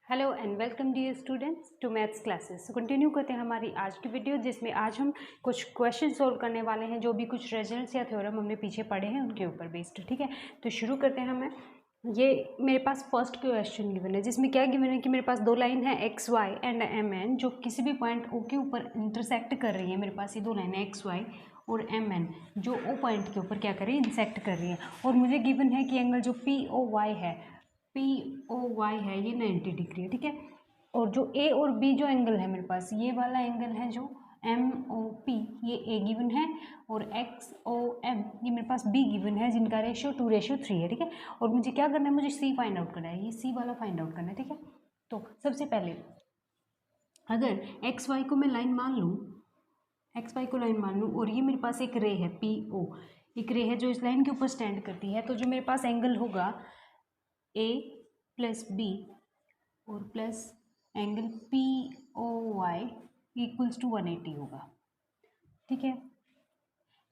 Hello and welcome dear students to maths classes. Continue करते हैं हमारी आज की वीडियो, जिसमें आज हम कुछ क्वेश्चन सोल्व करने वाले हैं जो भी कुछ रिजल्ट्स या थ्योरम हमने पीछे पढ़े हैं उनके ऊपर बेस्ड। ठीक है, तो शुरू करते हैं। हमें ये मेरे पास फर्स्ट क्वेश्चन गिवन है, जिसमें क्या गिवन है कि मेरे पास दो लाइन है X Y and M N जो किसी भी पॉइंट ओ के ऊपर इंटरसेक्ट कर रही है। मेरे पास ये दो लाइन है एक्स वाई और एम एन जो ओ पॉइंट के ऊपर क्या कर रही है, इंटरसेक्ट कर रही है। और मुझे गिवन है कि एंगल जो पी ओ वाई है, पी ओ वाई है, ये 90 डिग्री है। ठीक है, और जो ए और बी जो एंगल है मेरे पास, ये वाला एंगल है जो एम ओ पी, ये ए गिवन है, और एक्स ओ एम ये मेरे पास बी गिवन है, जिनका रेशियो 2:3 है। ठीक है, और मुझे क्या करना है, मुझे सी फाइंड आउट करना है, ये सी वाला फाइंड आउट करना है। ठीक है, तो सबसे पहले अगर एक्स वाई को मैं लाइन मान लूँ, एक्स वाई को लाइन मान लूँ, और ये मेरे पास एक रे है पी ओ, एक रे है जो इस लाइन के ऊपर स्टैंड करती है, तो जो मेरे पास एंगल होगा ए प्लस बी और plus angle P O Y equals to 180 होगा। ठीक है,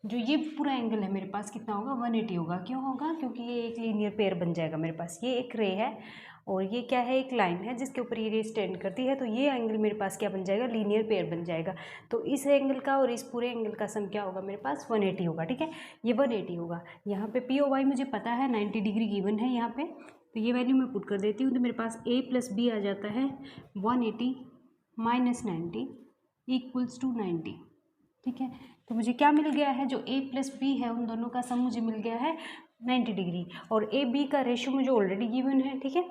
जो ये पूरा एंगल है मेरे पास कितना होगा, 180 होगा। क्यों होगा, क्योंकि ये एक लीनियर पेयर बन जाएगा मेरे पास। ये एक रे है और ये क्या है, एक लाइन है जिसके ऊपर ये रे स्टैंड करती है, तो ये एंगल मेरे पास क्या बन जाएगा, लीनियर पेयर बन जाएगा। तो इस एंगल का और इस पूरे एंगल का सम क्या होगा, मेरे पास 180 होगा। ठीक है, ये 180 होगा। यहाँ पे पी ओ वाई मुझे पता है 90 डिग्री गिवन है यहाँ पे, तो ये वैल्यू मैं पुट कर देती हूँ। तो मेरे पास a प्लस बी आ जाता है 180 माइनस 90 इक्वल्स टू 90। ठीक है, तो मुझे क्या मिल गया है, जो a प्लस बी है उन दोनों का सम मुझे मिल गया है 90 डिग्री, और ए बी का रेशियो मुझे ऑलरेडी गिवन है। ठीक है,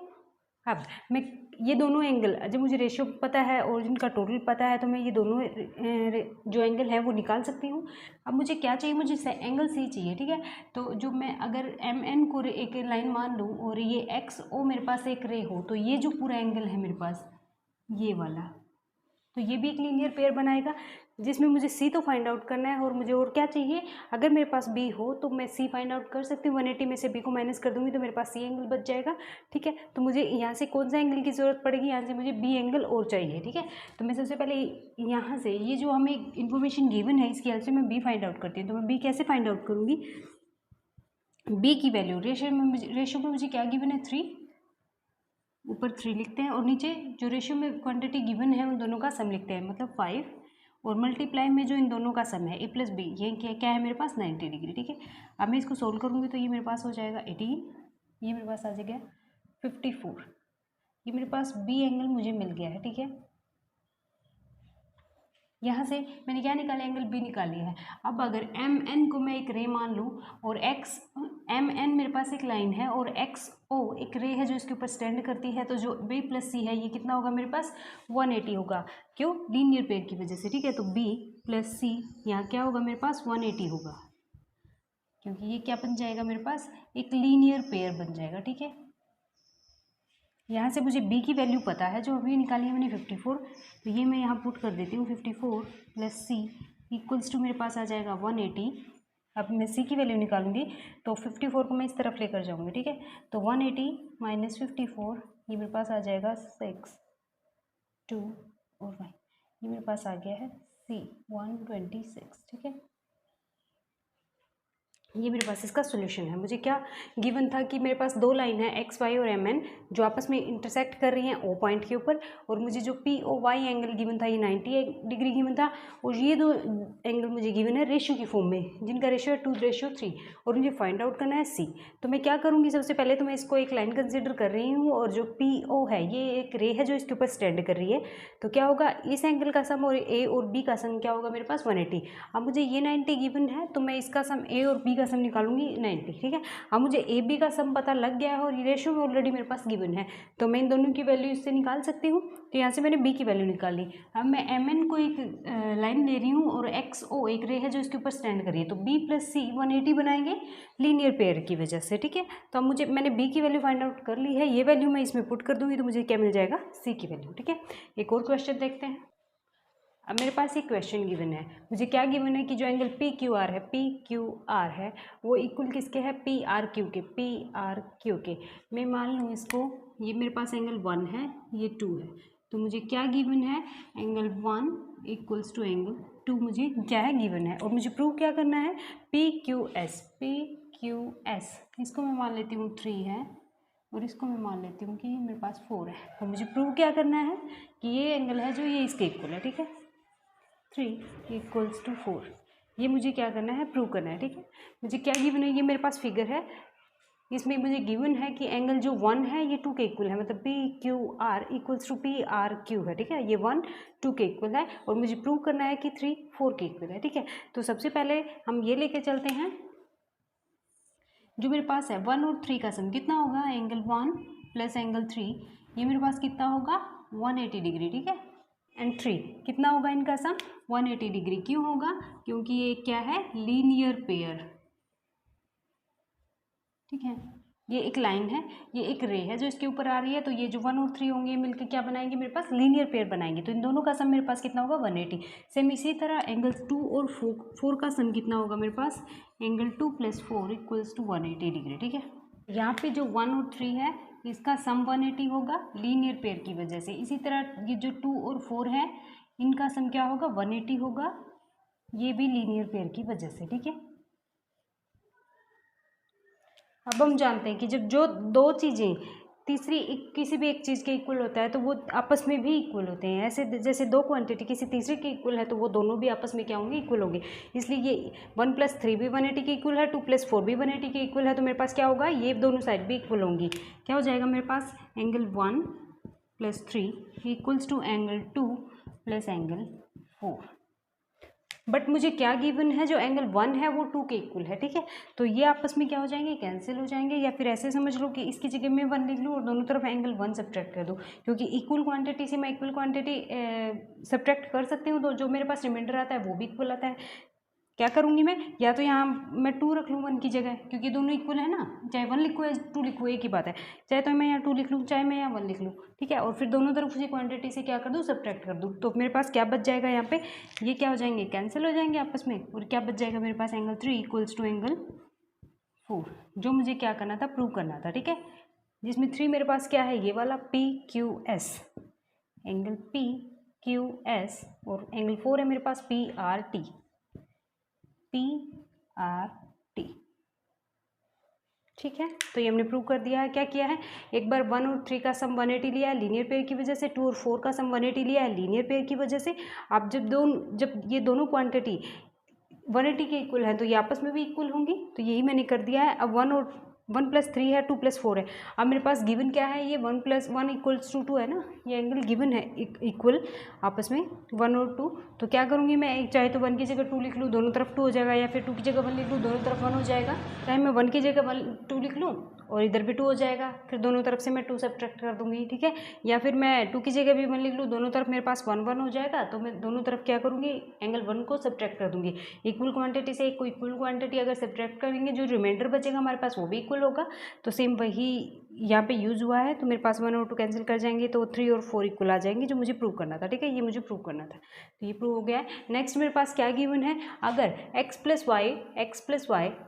अब मैं ये दोनों एंगल, जब मुझे रेशियो पता है और जिनका टोटल पता है, तो मैं ये दोनों जो एंगल है वो निकाल सकती हूँ। अब मुझे क्या चाहिए, मुझे एंगल सी चाहिए। ठीक है, तो जो मैं अगर एम एन को एक लाइन मान लूँ और ये एक्स ओ मेरे पास एक रे हो, तो ये जो पूरा एंगल है मेरे पास ये वाला, तो ये भी एक लीनियर पेयर बनाएगा, जिसमें मुझे सी तो फाइंड आउट करना है। और मुझे और क्या चाहिए, अगर मेरे पास बी हो तो मैं सी फाइंड आउट कर सकती हूँ। 180 में से बी को माइनस कर दूंगी तो मेरे पास सी एंगल बच जाएगा। ठीक है, तो मुझे यहाँ से कौन सा एंगल की ज़रूरत पड़ेगी, यहाँ से मुझे बी एंगल और चाहिए। ठीक है, तो मैं सबसे पहले यहाँ से ये जो हमें इन्फॉर्मेशन गिवन है इसकी हेल्प से मैं बी फाइंड आउट करती हूँ। तो मैं बी कैसे फाइंड आउट करूँगी, बी की वैल्यू रेशियो में मुझे क्या गिवन है, 3, ऊपर 3 लिखते हैं, और नीचे जो रेशियो में क्वांटिटी गिवन है उन दोनों का सम लिखते हैं, मतलब 5, और मल्टीप्लाई में जो इन दोनों का सम है ए प्लस बी, ये क्या है मेरे पास 90 डिग्री। ठीक है, अब मैं इसको सोल्व करूँगी तो ये मेरे पास हो जाएगा 18, ये मेरे पास आ जाएगा 54, ये मेरे पास बी एंगल मुझे मिल गया है। ठीक है, यहाँ से मैंने क्या निकाला, एंगल बी निकाली है। अब अगर एम एन को मैं एक रे मान लूँ और एक्स एम एन मेरे पास एक लाइन है और एक्स ओ एक रे है जो इसके ऊपर स्टैंड करती है, तो जो बी प्लस सी है ये कितना होगा मेरे पास, 180 होगा। क्यों, लीनियर पेयर की वजह से। ठीक है, तो बी प्लस सी यहाँ क्या होगा मेरे पास 180 होगा, क्योंकि ये क्या बन जाएगा मेरे पास, एक लीनियर पेयर बन जाएगा। ठीक है, यहाँ से मुझे b की वैल्यू पता है जो अभी निकाली है मैंने 54, तो ये मैं यहाँ पुट कर देती हूँ 54 प्लस सी इक्वल्स टू मेरे पास आ जाएगा 180। अब मैं c की वैल्यू निकालूंगी तो 54 को मैं इस तरफ लेकर जाऊँगी। ठीक है, तो 180 माइनस 54 ये मेरे पास आ जाएगा 6, 2 और 1, ये मेरे पास आ गया है c 126। ठीक है, ये मेरे पास इसका सोल्यूशन है। मुझे क्या गिवन था कि मेरे पास दो लाइन है एक्स वाई और एम एन जो आपस में इंटरसेक्ट कर रही हैं ओ पॉइंट के ऊपर, और मुझे जो P O Y angle given था ये 90 डिग्री गिवन था, और ये दो एंगल मुझे गिवन है रेशियो की फॉर्म में, जिनका रेशियो है 2:3, और मुझे फाइंड आउट करना है सी। तो मैं क्या करूँगी, सबसे पहले तो मैं इसको एक लाइन कंसिडर कर रही हूँ, और जो पी ओ है ये एक रे है जो इसके ऊपर स्टैंड कर रही है, तो क्या होगा, इस एंगल का सम और ए और बी का सम क्या होगा मेरे पास 180। अब मुझे ये 90 गिवन है तो मैं इसका सम ए और बी का सम निकालूंगी 90। ठीक है, अब मुझे ए बी का सम पता लग गया है और ये रेशियो में ऑलरेडी मेरे पास गिवन है, तो मैं इन दोनों की वैल्यू इससे निकाल सकती हूँ। तो यहाँ से मैंने बी की वैल्यू निकाली। अब मैं एम एन को एक लाइन ले रही हूँ और एक्स ओ एक रे है जो इसके ऊपर स्टैंड कर रही है, तो बी प्लस सी 180 बनाएंगे लीनियर पेयर की वजह से। ठीक है, तो अब मुझे मैंने बी की वैल्यू फाइंड आउट कर ली है, ये वैल्यू मैं इसमें पुट कर दूंगी तो मुझे क्या मिल जाएगा, सी की वैल्यू। ठीक है, एक और क्वेश्चन देखते हैं। अब मेरे पास एक क्वेश्चन गिवन है, मुझे क्या गिवन है कि जो एंगल पी क्यू आर है, पी क्यू आर है वो इक्वल किसके है, पी आर क्यू के, पी आर क्यू के। मैं मान लूँ इसको, ये मेरे पास एंगल 1 है, ये 2 है, तो मुझे क्या गिवन है, एंगल 1 इक्वल्स टू एंगल 2 मुझे क्या है गिवन है, और मुझे प्रूव क्या करना है, P Q S, P Q S, इसको मैं मान लेती हूँ 3 है और इसको मैं मान लेती हूँ कि मेरे पास 4 है। तो मुझे प्रूव क्या करना है कि ये एंगल है जो ये इसके इक्वल है, ठीक है। 3 इक्वल्स टू 4, ये मुझे क्या करना है, प्रूव करना है, ठीक है। मुझे क्या गिवन है, ये मेरे पास फिगर है, इसमें मुझे गिवन है कि एंगल जो 1 है ये 2 के इक्वल है, मतलब P Q R equals to P R Q है, ठीक है। ये 1 2 के इक्वल है और मुझे प्रूव करना है कि 3 4 के इक्वल है, ठीक है। तो सबसे पहले हम ये लेके चलते हैं, जो मेरे पास है 1 और 3 का सम कितना होगा, एंगल 1 प्लस एंगल 3, ये मेरे पास कितना होगा 180 डिग्री, ठीक है। एंड 3 कितना होगा इनका सम 180 डिग्री। क्यों होगा, क्योंकि ये क्या है, लीनियर पेयर, ठीक है। ये एक लाइन है, ये एक रे है जो इसके ऊपर आ रही है, तो ये जो 1 और 3 होंगे मिलकर क्या बनाएंगे, मेरे पास लीनियर पेयर बनाएंगे। तो इन दोनों का सम मेरे पास कितना होगा 180। सेम इसी तरह एंगल 2 और 4 का सम कितना होगा मेरे पास, एंगल 2 + 4 इक्वल्स टू 180 डिग्री, ठीक है। यहाँ पे जो 1 और 3 है इसका सम 180 होगा लीनियर पेयर की वजह से। इसी तरह ये जो 2 और 4 है इनका सम क्या होगा 180 होगा, ये भी लीनियर पेयर की वजह से, ठीक है। अब हम जानते हैं कि जब जो दो चीज़ें तीसरी किसी भी एक चीज़ के इक्वल होता है तो वो आपस में भी इक्वल होते हैं। ऐसे जैसे दो क्वांटिटी किसी तीसरी के इक्वल है तो वो दोनों भी आपस में क्या होंगे, इक्वल होंगे। इसलिए ये 1 + 3 भी 180 के इक्वल है, 2 + 4 भी 180 के इक्वल है, तो मेरे पास क्या होगा, ये दोनों साइड भी इक्वल होंगी। क्या हो जाएगा मेरे पास, angle 1 + 3 equals to angle 2 + angle 4। But मुझे क्या गिवन है, जो एंगल 1 है वो 2 के इक्वल है, ठीक है। तो ये आपस में क्या हो जाएंगे, कैंसिल हो जाएंगे। या फिर ऐसे समझ लो कि इसकी जगह मैं 1 लिख लूँ और दोनों तरफ एंगल 1 सब्ट्रैक्ट कर दूँ, क्योंकि इक्वल क्वांटिटी से मैं इक्वल क्वांटिटी सब्ट्रैक्ट कर सकती हूँ, तो जो मेरे पास रिमाइंडर आता है वो भी इक्वल आता है। क्या करूँगी मैं, या तो यहाँ मैं 2 रख लूँ 1 की जगह, क्योंकि दोनों इक्वल है ना, चाहे 1 लिखूँ या 2 लिखूँ एक ही बात है। चाहे तो मैं यहाँ 2 लिख लूँ, चाहे मैं यहाँ 1 लिख लूँ, ठीक है। और फिर दोनों तरफ उसी क्वांटिटी से क्या कर दूँ, सब्ट्रैक्ट कर दूँ। तो मेरे पास क्या बच जाएगा यहाँ पे, ये क्या हो जाएंगे, कैंसिल हो जाएंगे आपस में। और क्या बच जाएगा मेरे पास, एंगल 3 इक्वल्स टू एंगल 4, जो मुझे क्या करना था, प्रूव करना था, ठीक है। जिसमें 3 मेरे पास क्या है, ये वाला PQS, एंगल PQS, और एंगल 4 है मेरे पास PRT, ठीक है। तो ये हमने प्रूव कर दिया है। क्या किया है, एक बार 1 और 3 का सम 180 लिया है लीनियर पेयर की वजह से, 2 और 4 का सम 180 लिया है लीनियर पेयर की वजह से। अब जब ये दोनों क्वांटिटी 180 के इक्वल है तो ये आपस में भी इक्वल होंगी, तो यही मैंने कर दिया है। अब 1 + 3 है, 2 + 4 है। अब मेरे पास गिवन क्या है, ये 1 + 1 इक्वल्स टू 2 है ना, ये एंगल गिवन है इक्वल आपस में 1 और 2। तो क्या करूँगी मैं, चाहे तो 1 की जगह 2 लिख लूँ, दोनों तरफ 2 हो जाएगा, या फिर 2 की जगह 1 लिख लूँ, दोनों तरफ 1 हो जाएगा। चाहे मैं 1 की जगह 2 लिख लूँ और इधर भी 2 हो जाएगा, फिर दोनों तरफ से मैं 2 सब्ट्रैक्ट कर दूँगी, ठीक है। या फिर मैं 2 की जगह भी 1 लिख लूँ, दोनों तरफ मेरे पास 1 1 हो जाएगा, तो मैं दोनों तरफ क्या करूँगी, एंगल 1 को सब्ट्रैक्ट कर दूँगी। इक्वल क्वांटिटी से एक को इक्वल क्वांटिटी अगर सब्ट्रैक्ट करेंगे, जो रिमाइंडर बचेगा हमारे पास वो भी इक्वल होगा। तो सेम वही यहाँ पे यूज़ हुआ है। तो मेरे पास 1 और 2 कैंसिल कर जाएंगे, तो 3 और 4 इक्वल आ जाएंगे, जो मुझे प्रूव करना था, ठीक है। ये मुझे प्रूव करना था, तो ये प्रूव हो गया है। नेक्स्ट मेरे पास क्या गिवन है, अगर x + y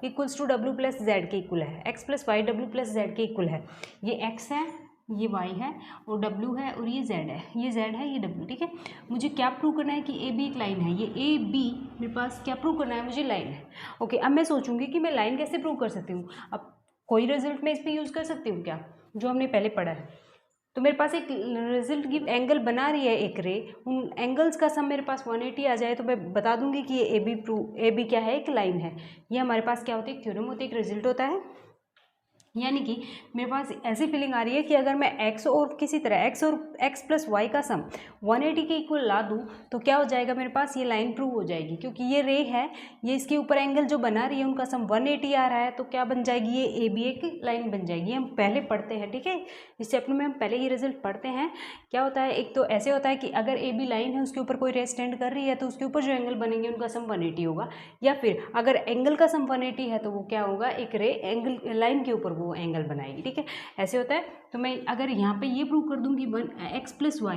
equals to w + z के इक्वल है, x + y w + z के इक्वल है। ये x है, ये y है, और w है, और ये z है, ये z है, ये w, ठीक है। मुझे क्या प्रूव करना है कि ए बी एक लाइन है, ये ए बी मेरे पास क्या प्रूव करना है, मुझे लाइन है। ओके, अब मैं सोचूंगी कि मैं लाइन कैसे प्रूव कर सकती हूँ। अब कोई रिजल्ट मैं इस पर यूज़ कर सकती हूँ क्या, जो हमने पहले पढ़ा है। तो मेरे पास एक रिजल्ट गिव एंगल बना रही है एक रे, उन एंगल्स का सम मेरे पास 180 आ जाए तो मैं बता दूंगी कि ये ए बी क्या है, एक लाइन है। ये हमारे पास क्या होती है, एक थ्योरम होती है, एक रिजल्ट होता है। यानी कि मेरे पास ऐसी फीलिंग आ रही है कि अगर मैं x और किसी तरह x + y का सम 180 के इक्वल ला दूँ तो क्या हो जाएगा, मेरे पास ये लाइन प्रूव हो जाएगी। क्योंकि ये रे है, ये इसके ऊपर एंगल जो बना रही है उनका सम 180 आ रहा है, तो क्या बन जाएगी, ये ए बी एक लाइन बन जाएगी। हम पहले पढ़ते हैं, ठीक है, इस चैप्टर में हम पहले ये रिजल्ट पढ़ते हैं। क्या होता है, एक तो ऐसे होता है कि अगर ए बी लाइन है, उसके ऊपर कोई रे स्टैंड कर रही है, तो उसके ऊपर जो एंगल बनेंगे उनका सम 180 होगा। या फिर अगर एंगल का सम 180 है तो वो क्या होगा, एक रे एंगल लाइन के ऊपर वो एंगल बनाएगी, ठीक है, ऐसे होता है। तो मैं अगर यहाँ पे ये प्रूव कर दूँगी x + y,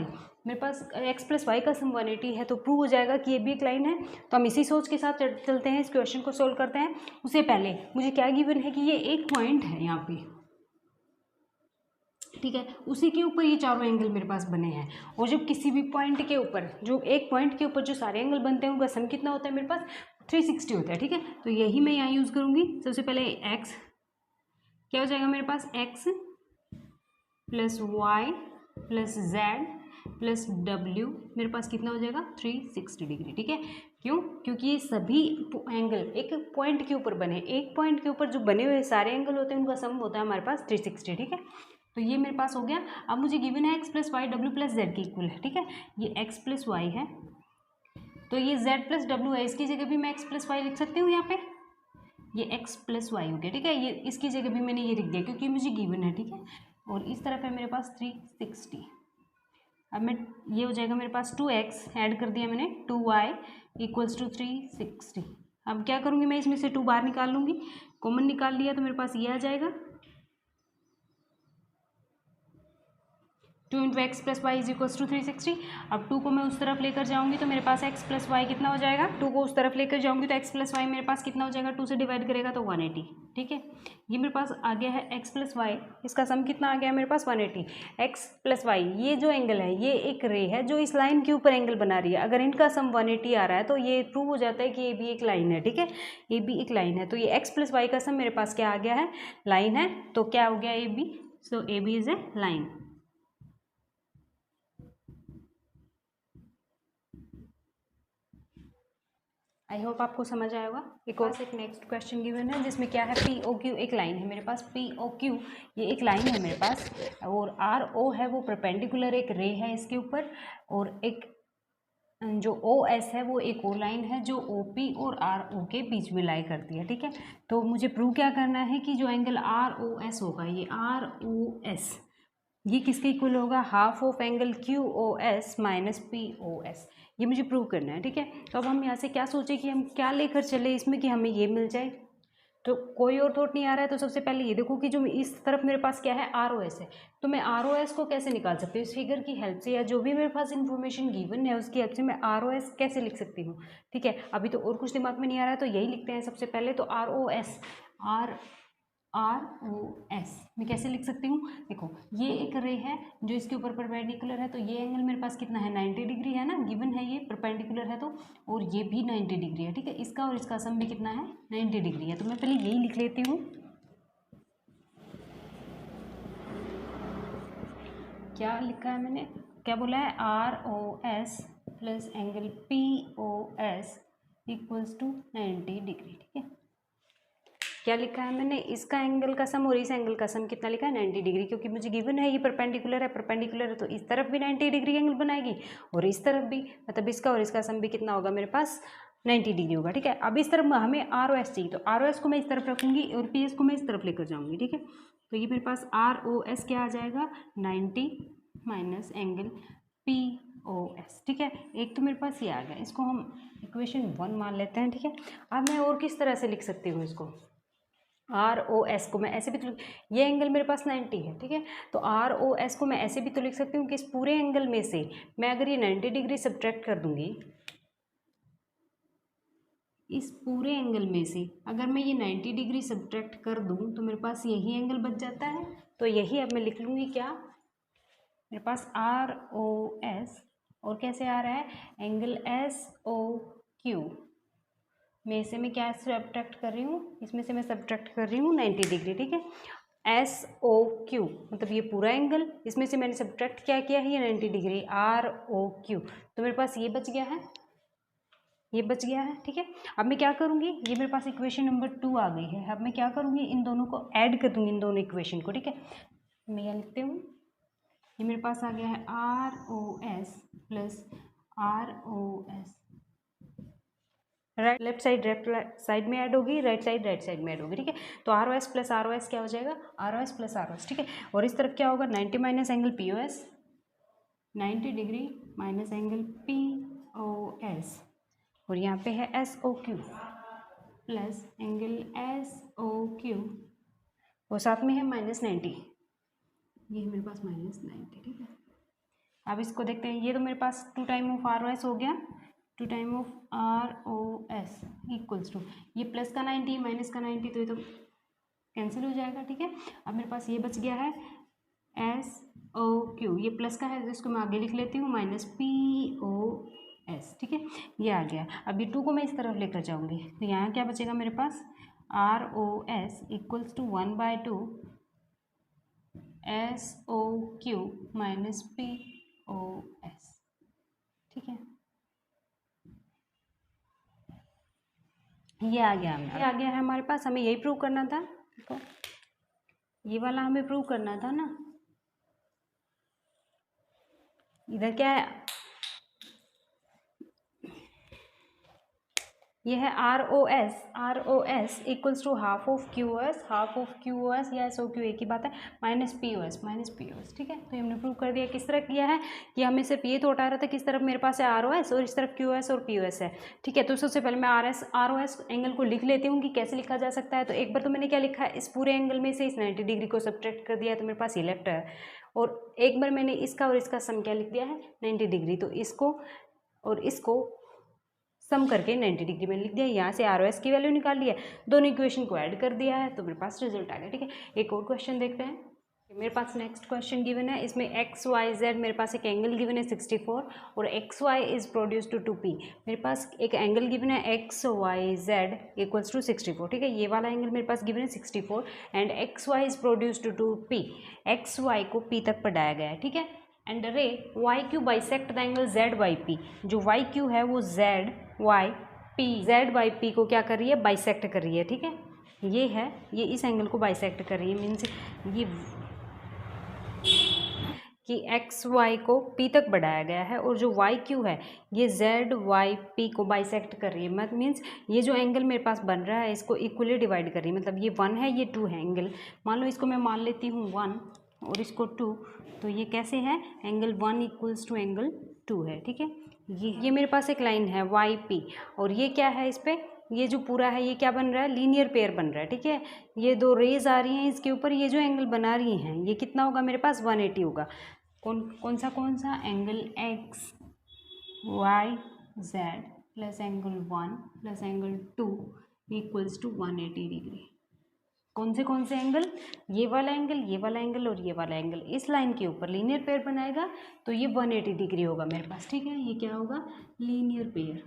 मेरे पास x + y का सम 180 है, तो प्रूव हो जाएगा कि ये भी एक लाइन है। तो हम इसी सोच के साथ चलते हैं, इस क्वेश्चन को सोल्व करते हैं। उससे पहले मुझे क्या गिवन है कि ये एक पॉइंट है यहाँ पे, ठीक है, उसी के ऊपर ये चारों एंगल मेरे पास बने हैं। और जब किसी भी पॉइंट के ऊपर, जो एक पॉइंट के ऊपर जो सारे एंगल बनते हैं उनका सम कितना होता है, मेरे पास 360 होता है, ठीक है। तो यही मैं यहाँ यूज़ करूँगी। सबसे पहले x क्या हो जाएगा मेरे पास, x plus Y plus Z plus W, मेरे पास कितना हो जाएगा 360 डिग्री। ठीक है, क्यों? क्योंकि ये सभी एंगल एक पॉइंट के ऊपर बने, एक पॉइंट के ऊपर जो बने हुए सारे एंगल होते हैं उनका सम होता है हमारे पास 360। ठीक है, तो ये मेरे पास हो गया। अब मुझे गिवन है X plus Y W plus Z के इक्वल है। ठीक है, ये एक्स प्लस वाई है, तो ये जेड प्लस डब्ल्यू है, इसकी जगह भी मैं एक्स प्लस वाई लिख सकती हूँ। यहाँ पे ये एक्स प्लस वाई हो गया। ठीक है, ये इसकी जगह भी मैंने ये लिख दिया क्योंकि मुझे गिवन है। ठीक है, और इस तरफ है मेरे पास 360। अब मैं ये हो जाएगा मेरे पास 2x ऐड कर दिया मैंने, 2y इक्वल्स टू 360। अब क्या करूँगी मैं, इसमें से 2 बाहर निकाल लूँगी, कॉमन निकाल लिया तो मेरे पास ये आ जाएगा 2 into X plus Y is equals to 360। अब 2 को मैं उस तरफ लेकर जाऊंगी तो मेरे पास एक्स प्लस वाई कितना हो जाएगा, 2 को उस तरफ लेकर जाऊंगी तो एक्स प्लस वाई मेरे पास कितना हो जाएगा, 2 से डिवाइड करेगा तो 180। ठीक है, ये मेरे पास आ गया है एक्स प्लस वाई, इसका सम कितना आ गया है मेरे पास 180। एक्स प्लस वाई, ये जो एंगल है ये एक रे है जो इस लाइन के ऊपर एंगल बना रही है। अगर इनका सम 180 आ रहा है तो ये प्रूव हो जाता है कि ये भी एक लाइन है। ठीक है, ये भी एक लाइन है, तो ये एक्स प्लस वाई का सम मेरे पास क्या आ गया है, लाइन है। तो क्या हो गया A B, so A B is a line. I hope आपको समझ आया होगा। एक नेक्स्ट क्वेश्चन गिवन है जिसमें क्या है, पी ओ क्यू एक लाइन है मेरे पास, पी ओ क्यू ये एक लाइन है मेरे पास, और आर ओ है वो परपेंडिकुलर एक रे है इसके ऊपर, और एक जो ओ एस है वो एक ओ लाइन है जो ओ पी और आर ओ के बीच में लाई करती है। ठीक है, तो मुझे प्रूव क्या करना है कि जो एंगल आर ओ एस होगा, ये आर ओ एस ये किसके इक्वल होगा, half of angle Q O S minus P O S, ये मुझे प्रूव करना है। ठीक है, तो अब हम यहाँ से क्या सोचें कि हम क्या लेकर चले इसमें कि हमें ये मिल जाए। तो कोई और थॉट नहीं आ रहा है, तो सबसे पहले ये देखो कि जो इस तरफ मेरे पास क्या है, आर ओ एस है, तो मैं आर ओ एस को कैसे निकाल सकती हूँ, इस फिगर की हेल्प से या जो भी मेरे पास इन्फॉर्मेशन गिवन है उसकी हेल्प से मैं आर ओ एस कैसे लिख सकती हूँ। ठीक है, अभी तो और कुछ दिमाग में नहीं आ रहा है, तो यही लिखते हैं सबसे पहले। तो R O S, R O S मैं कैसे लिख सकती हूँ, देखो ये एक रे है जो इसके ऊपर परपेंडिकुलर है, तो ये एंगल मेरे पास कितना है 90 डिग्री है ना, गिवन है ये परपेंडिकुलर है तो, और ये भी 90 डिग्री है। ठीक है, इसका और इसका सम भी कितना है 90 डिग्री है, तो मैं पहले यही लिख लेती हूँ। क्या लिखा है मैंने, क्या बोला है, R O S plus angle P O S equals to 90 degree. ठीक है, क्या लिखा है मैंने, इसका एंगल का सम और इस एंगल का सम कितना लिखा है 90 डिग्री, क्योंकि मुझे गिवन है ये परपेंडिकुलर है तो इस तरफ भी 90 डिग्री एंगल बनाएगी और इस तरफ भी, मतलब इसका और इसका सम भी कितना होगा मेरे पास 90 डिग्री होगा। ठीक है, अब इस तरफ हमें आर ओ एस चाहिए, तो आर ओ एस को मैं इस तरफ रखूँगी और पी एस को मैं इस तरफ लेकर जाऊँगी। ठीक है, तो ये मेरे पास आर ओ एस क्या आ जाएगा 90 minus angle P O S. ठीक है, एक तो मेरे पास ये आ गया, इसको हम इक्वेशन 1 मान लेते हैं। ठीक है, अब मैं और किस तरह से लिख सकती हूँ इसको, आर ओ एस को मैं ऐसे भी तो, ये एंगल मेरे पास 90 है। ठीक है, तो आर ओ एस को मैं ऐसे भी तो लिख सकती हूँ कि इस पूरे एंगल में से मैं अगर ये 90 डिग्री सब्ट्रैक्ट कर दूंगी, इस पूरे एंगल में से अगर मैं ये 90 डिग्री सब्ट्रैक्ट कर दूँ तो मेरे पास यही एंगल बच जाता है। तो यही अब मैं लिख लूँगी, क्या मेरे पास आर ओ एस और कैसे आ रहा है एंगल एस ओ क्यू में से मैं क्या सब्ट्रैक्ट कर रही हूँ, इसमें से मैं सब्ट्रैक्ट कर रही हूँ 90 डिग्री। ठीक है, एस ओ क्यू मतलब ये पूरा एंगल, इसमें से मैंने सब्ट्रैक्ट क्या किया है ये 90 डिग्री आर ओ क्यू, तो मेरे पास ये बच गया है, ये बच गया है। ठीक है, अब मैं क्या करूँगी, ये मेरे पास इक्वेशन नंबर 2 आ गई है। अब मैं क्या करूँगी, इन दोनों को ऐड कर दूँगी, इन दोनों इक्वेशन को। ठीक है, मैं यहाँ लिखती हूँ, ये मेरे पास आ गया है R O S plus R O S, right left side में ऐड होगी, राइट साइड में ऐड होगी। ठीक है, तो R O S plus R O S क्या हो जाएगा, R O S plus R O S. ठीक है, और इस तरफ क्या होगा 90 minus angle P O S, 90 degree minus angle P O S, और यहाँ पे है S O Q plus angle S O Q और साथ में है -90, ये है मेरे पास -90। ठीक है, अब इसको देखते हैं, ये तो मेरे पास 2 time of R O S हो गया, 2 time of R O S equals to ये प्लस का 90 माइनस का 90, तो ये तो कैंसिल हो जाएगा। ठीक है, अब मेरे पास ये बच गया है एस ओ क्यू, ये प्लस का है तो इसको मैं आगे लिख लेती हूँ माइनस पी ओ एस। ठीक है, ये आ गया। अब ये 2 को मैं इस तरफ लेकर जाऊँगी तो यहाँ क्या बचेगा मेरे पास R O S equals to 1/2 SOQ minus POS, ठीक है। ये आ गया है हमारे पास, हमें यही प्रूव करना था, तो ये वाला हमें प्रूव करना था ना। इधर क्या है, ये है ROS equals to half of QoS या SOQ एक ही बात है, माइनस POS, ठीक है। तो हमने प्रूव कर दिया। किस तरह किया है कि हमें सिर्फ ये तो हटा रहा था, किस तरफ मेरे पास है ROS और इस तरफ QoS और POS है, ठीक है। तो सबसे पहले मैं ROS एंगल को लिख लेती हूँ कि कैसे लिखा जा सकता है। तो एक बार तो मैंने क्या लिखा है, इस पूरे एंगल में से इस 90 डिग्री को सब्ट्रैक्ट कर दिया है, तो मेरे पास ये लेफ्ट है। और एक बार मैंने इसका और इसका सम क्या लिख दिया है, 90 डिग्री। तो इसको और इसको सम करके 90 डिग्री में लिख दिया। यहाँ से ROS की वैल्यू निकाल लिया, दोनों इक्वेशन को ऐड कर दिया है, तो मेरे पास रिजल्ट आ गया, ठीक है। एक और क्वेश्चन देखते हैं। मेरे पास नेक्स्ट क्वेश्चन गिवन है, इसमें XYZ मेरे पास एक एंगल गिवन है 64 और XY is produce to 2P। मेरे पास एक एंगल गिवन है XYZ इक्वल्स टू 64, ठीक है। ये वाला एंगल मेरे पास गिवन है 64 and XY is produce to 2P। XY को P तक बढ़ाया गया है, ठीक है। एंड रे YQ bisect the angle ZYP। जो YQ है वो ZYP को क्या कर रही है, बाइसेक्ट कर रही है, ठीक है। ये है, ये इस एंगल को बाइसेक्ट कर रही है, मीन्स ये कि XY को P तक बढ़ाया गया है और जो YQ है ये ZYP को बाइसेक्ट कर रही है। मत मीन्स ये जो एंगल मेरे पास बन रहा है इसको इक्वली डिवाइड कर रही है, मतलब ये 1 है ये 2 है एंगल। मान लो इसको मैं मान लेती हूँ 1 और इसको 2, तो ये कैसे है, एंगल 1 इक्वल्स टू एंगल 2 है, ठीक है। ये मेरे पास एक लाइन है YP और ये क्या है, इस पर ये जो पूरा है ये क्या बन रहा है, लीनियर पेयर बन रहा है, ठीक है। ये दो रेज आ रही हैं इसके ऊपर, ये जो एंगल बना रही हैं ये कितना होगा मेरे पास, 180 होगा। कौन सा angle XYZ plus angle 1 plus angle 2 equals to 180 degree. कौन से एंगल, ये वाला एंगल और ये वाला एंगल इस लाइन के ऊपर लीनियर पेयर बनाएगा, तो ये 180 डिग्री होगा मेरे पास, ठीक है। ये क्या होगा, लीनियर पेयर,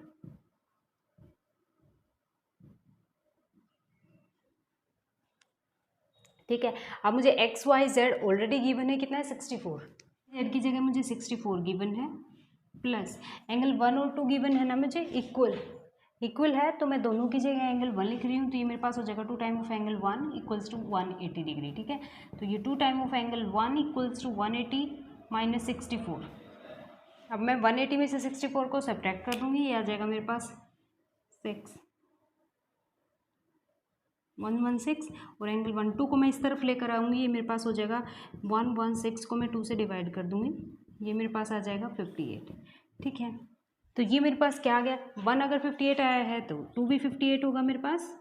ठीक है। अब मुझे XYZ ऑलरेडी गिवन है, कितना है 64, Z की जगह मुझे 64 गिवन है, प्लस एंगल 1 और 2 गिवन है ना मुझे, इक्वल है, तो मैं दोनों की जगह एंगल 1 लिख रही हूँ, तो ये मेरे पास हो जाएगा 2 time of angle 1 equals to 180 degree, ठीक है। तो ये 2 time of angle 1 equals to 180 minus 64। अब मैं 180 में से 64 को सब्ट्रैक्ट कर दूँगी, ये आ जाएगा मेरे पास 116 और एंगल 12 को मैं इस तरफ लेकर आऊँगी, ये मेरे पास हो जाएगा 116 को मैं 2 से डिवाइड कर दूँगी, ये मेरे पास आ जाएगा 58, ठीक है। तो ये मेरे पास क्या आ गया, 1 अगर 58 आया है तो 2 भी 58 होगा मेरे पास,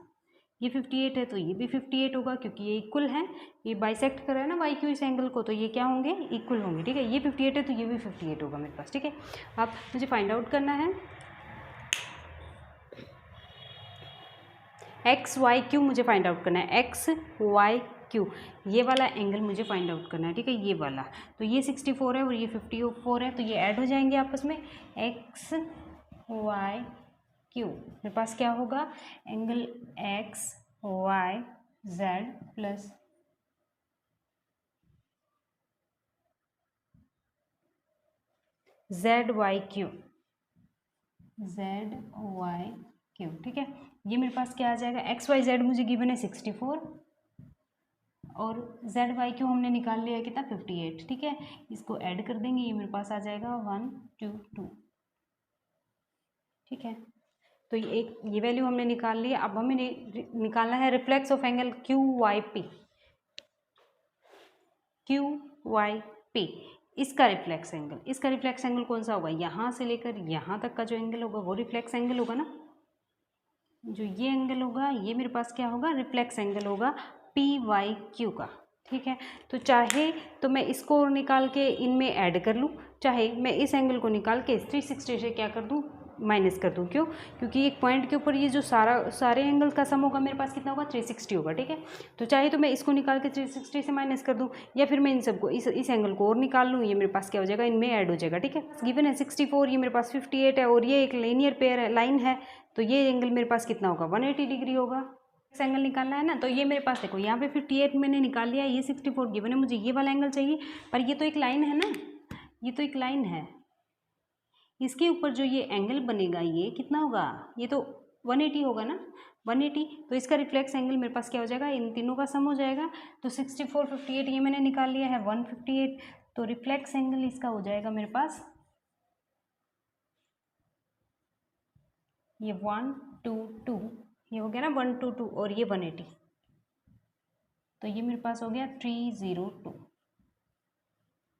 ये 58 है तो ये भी 58 होगा, क्योंकि ये इक्वल है, ये बाइसेक्ट कर रहा है ना YQ इस एंगल को, तो ये क्या होंगे, इक्वल होंगे, ठीक है। ये 58 है तो ये भी 58 होगा मेरे पास, ठीक है। अब मुझे फाइंड आउट करना है XYQ, मुझे फाइंड आउट करना है XYQ, ये वाला एंगल मुझे फाइंड आउट करना है, ठीक है, ये वाला। तो ये 64 है और ये 54 है, तो ये ऐड हो जाएंगे आपस में, XYQ मेरे पास क्या होगा, एंगल XYZ प्लस ZYQ, ठीक है। ये मेरे पास क्या आ जाएगा, XYZ मुझे गिवन है 64 और ZYQ हमने निकाल लिया है कितना, 58, ठीक है। इसको ऐड कर देंगे, ये मेरे पास आ जाएगा 122, ठीक है। तो ये वैल्यू हमने निकाल लिया। अब हमें निकालना है रिफ्लेक्स ऑफ एंगल QYP, इसका रिफ्लेक्स एंगल कौन सा होगा, यहाँ से लेकर यहाँ तक का जो एंगल होगा वो रिफ्लेक्स एंगल होगा ना, जो ये एंगल होगा ये मेरे पास क्या होगा, रिफ्लेक्स एंगल होगा PYQ का, ठीक है। तो चाहे तो मैं इसको निकाल के इनमें ऐड कर लूँ, चाहे मैं इस एंगल को निकाल के 360 से क्या कर दूँ, माइनस कर दूँ। क्यों, क्योंकि एक पॉइंट के ऊपर ये जो सारे एंगल का सम होगा मेरे पास कितना होगा, 360 होगा, ठीक है। तो चाहे तो मैं इसको निकाल के 360 से माइनस कर दूँ, या फिर मैं इन सबको इस एंगल को और निकाल लूँ, ये मेरे पास क्या हो जाएगा, इनमें ऐड हो जाएगा, ठीक है। गिवन है 64, ये मेरे पास 58 है और ये एक लीनियर पेयर है, लाइन है, तो ये एंगल मेरे पास कितना होगा, 180 डिग्री होगा। एंगल निकालना है ना, तो ये मेरे पास देखो यहाँ पे 58 मैंने निकाल लिया, ये 64 गिवन है, मुझे ये वाला एंगल चाहिए, पर ये तो एक लाइन है ना, ये तो एक लाइन है, इसके ऊपर जो ये एंगल बनेगा ये कितना होगा, ये तो 180 होगा ना, 180, तो इसका रिफ्लेक्स एंगल मेरे पास क्या हो जाएगा, इन तीनों का सम हो जाएगा, तो 64 58 ये मैंने निकाल लिया है 158, तो रिफ्लेक्स एंगल इसका हो जाएगा मेरे पास ये 122, ये हो गया ना 122 और ये 180, तो ये मेरे पास हो गया 302,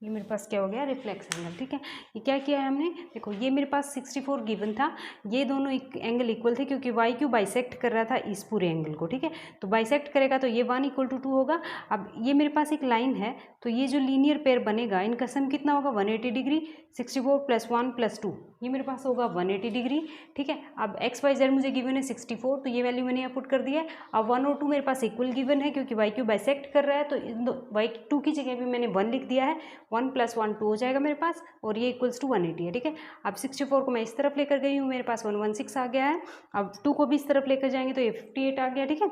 ये मेरे पास क्या हो गया, रिफ्लेक्स एंगल। ठीक है, ये क्या किया है हमने, देखो ये मेरे पास 64 गिवन था, ये दोनों एंगल इक्वल थे क्योंकि वाई क्यू बाइसेक्ट कर रहा था इस पूरे एंगल को। ठीक है, तो बाइसेक्ट करेगा तो ये 1 = 2 होगा। अब ये मेरे पास एक लाइन है, तो ये जो लीनियर पेयर बनेगा इनका सम कितना होगा, 180 डिग्री, 64 + 1 + 2, ये मेरे पास होगा 180 डिग्री। ठीक है, अब एक्स वाई जेड मुझे गिवन है 64, तो ये वैल्यू मैंने यहाँ पुट कर दिया है। अब 1 और 2 मेरे पास इक्वल गिवन है क्योंकि वाई क्यू बाइसेक्ट कर रहा है, तो इन वाई 2 की जगह भी मैंने 1 लिख दिया है, 1 + 1 2 हो जाएगा मेरे पास, और ये = 180 है। ठीक है, अब 64 को मैं इस तरफ लेकर गई हूँ, मेरे पास 116 आ गया है। अब 2 को भी इस तरफ लेकर जाएंगे तो ये 58 आ गया। ठीक है,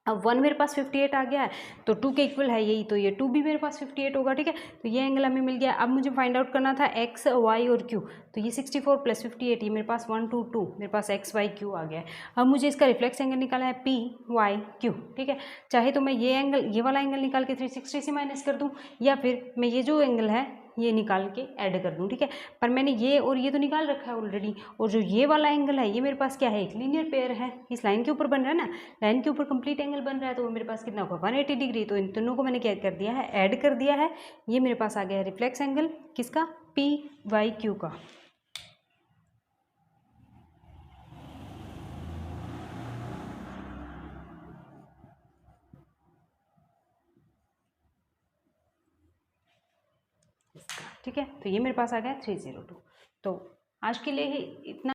अब 1 मेरे पास 58 आ गया है, तो 2 के इक्वल है यही, तो ये 2 भी मेरे पास 58 होगा। ठीक है, तो ये एंगल हमें मिल गया। अब मुझे फाइंड आउट करना था एक्स वाई और क्यू, तो ये 64 + 58, ये मेरे पास 122, मेरे पास एक्स वाई क्यू आ गया है। अब मुझे इसका रिफ्लेक्स एंगल निकालना है पी वाई क्यू। ठीक है, चाहे तो मैं ये एंगल, ये वाला एंगल निकाल के 360 से माइनस कर दूँ, या फिर मैं ये जो एंगल है ये निकाल के ऐड कर दूँ। ठीक है, पर मैंने ये और ये तो निकाल रखा है ऑलरेडी, और जो ये वाला एंगल है ये मेरे पास क्या है, एक लीनियर पेयर है, इस लाइन के ऊपर बन रहा है ना, लाइन के ऊपर कंप्लीट एंगल बन रहा है, तो वो मेरे पास कितना होगा, 180 डिग्री। तो इन दोनों को मैंने क्या कर दिया है, ऐड कर दिया है, ये मेरे पास आ गया है रिफ्लेक्स एंगल किसका, पी वाई क्यू का। ठीक है, तो ये मेरे पास आ गया 302। तो आज के लिए ही इतना।